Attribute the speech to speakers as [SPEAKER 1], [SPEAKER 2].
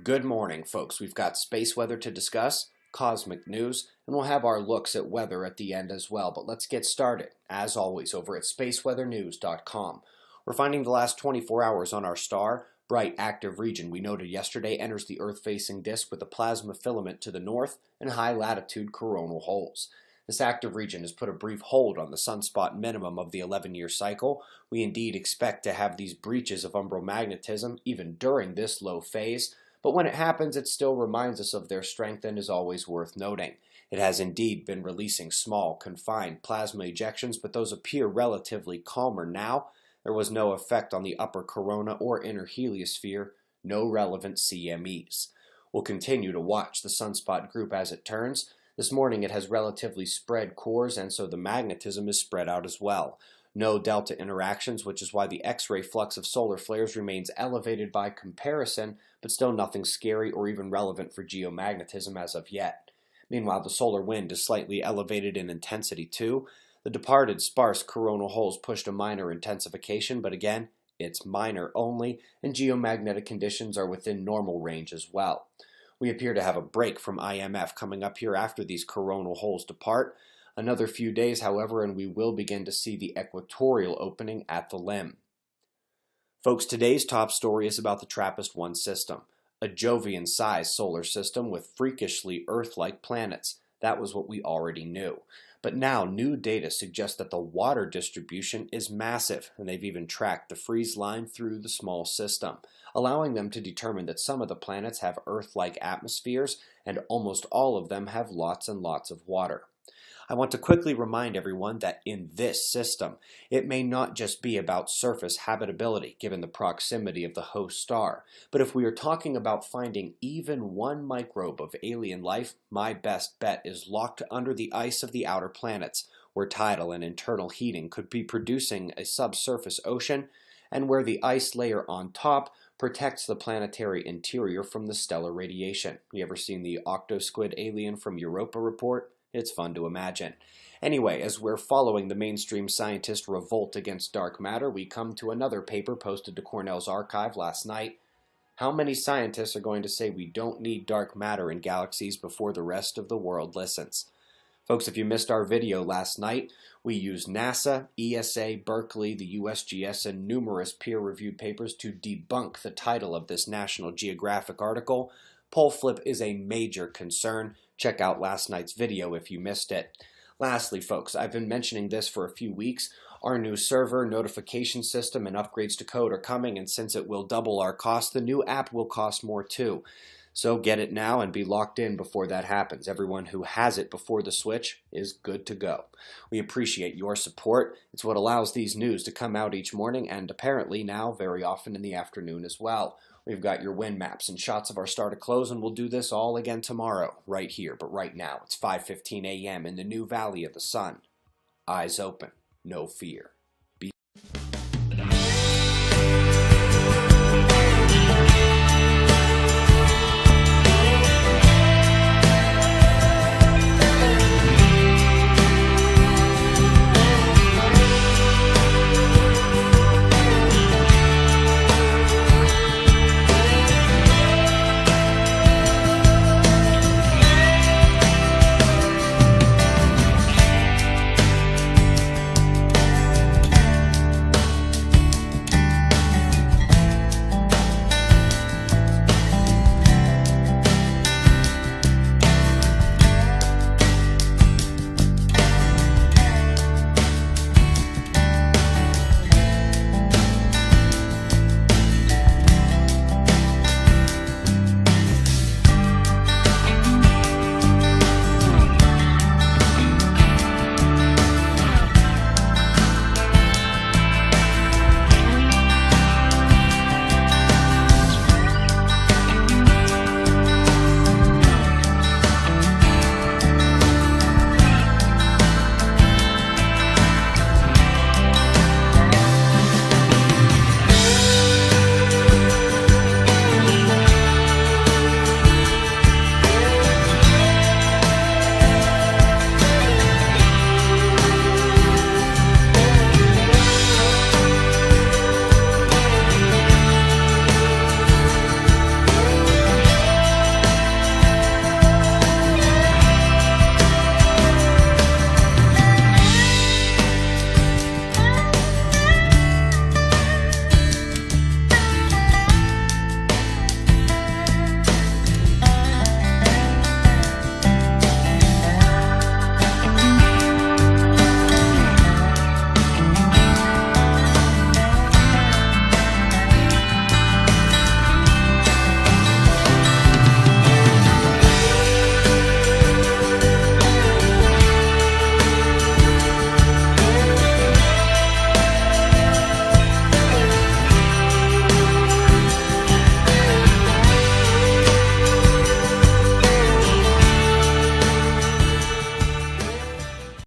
[SPEAKER 1] Good morning, folks. We've got space weather to discuss, cosmic news, and we'll have our looks at weather at the end as well. But let's get started, as always, over at spaceweathernews.com. We're finding the last 24 hours on our star. Bright, active region we noted yesterday enters the Earth-facing disk with a plasma filament to the north and high-latitude coronal holes. This active region has put a brief hold on the sunspot minimum of the 11-year cycle. We indeed expect to have these breaches of umbral magnetism even during this low phase, but when it happens, it still reminds us of their strength and is always worth noting. It has indeed been releasing small, confined plasma ejections, but those appear relatively calmer now. There was no effect on the upper corona or inner heliosphere, no relevant CMEs. We'll continue to watch the sunspot group as it turns. This morning it has relatively spread cores, and so the magnetism is spread out as well. No delta interactions, which is why the X-ray flux of solar flares remains elevated by comparison, but still nothing scary or even relevant for geomagnetism as of yet. Meanwhile, the solar wind is slightly elevated in intensity too. The departed sparse coronal holes pushed a minor intensification, but again, it's minor only, and geomagnetic conditions are within normal range as well. We appear to have a break from IMF coming up here after these coronal holes depart. Another few days, however, and we will begin to see the equatorial opening at the limb. Folks, today's top story is about the TRAPPIST-1 system, a Jovian-sized solar system with freakishly Earth-like planets. That was what we already knew. But now new data suggests that the water distribution is massive, and they've even tracked the freeze line through the small system, allowing them to determine that some of the planets have Earth-like atmospheres, and almost all of them have lots and lots of water. I want to quickly remind everyone that in this system, it may not just be about surface habitability given the proximity of the host star, but if we are talking about finding even one microbe of alien life, my best bet is locked under the ice of the outer planets, where tidal and internal heating could be producing a subsurface ocean, and where the ice layer on top protects the planetary interior from the stellar radiation. You ever seen the octosquid alien from Europa Report? It's fun to imagine. Anyway, as we're following the mainstream scientist revolt against dark matter, we come to another paper posted to Cornell's archive last night. How many scientists are going to say we don't need dark matter in galaxies before the rest of the world listens? Folks, if you missed our video last night, we used NASA, ESA, Berkeley, the USGS, and numerous peer-reviewed papers to debunk the title of this National Geographic article. Pole flip is a major concern. Check out last night's video if you missed it. Lastly, folks, I've been mentioning this for a few weeks. Our new server, notification system, and upgrades to code are coming, and since it will double our cost, the new app will cost more too. So get it now and be locked in before that happens. Everyone who has it before the switch is good to go. We appreciate your support. It's what allows these news to come out each morning, and apparently now very often in the afternoon as well. We've got your wind maps and shots of our star to close, and we'll do this all again tomorrow, right here. But right now, it's 5:15 a.m. in the new Valley of the Sun. Eyes open, no fear.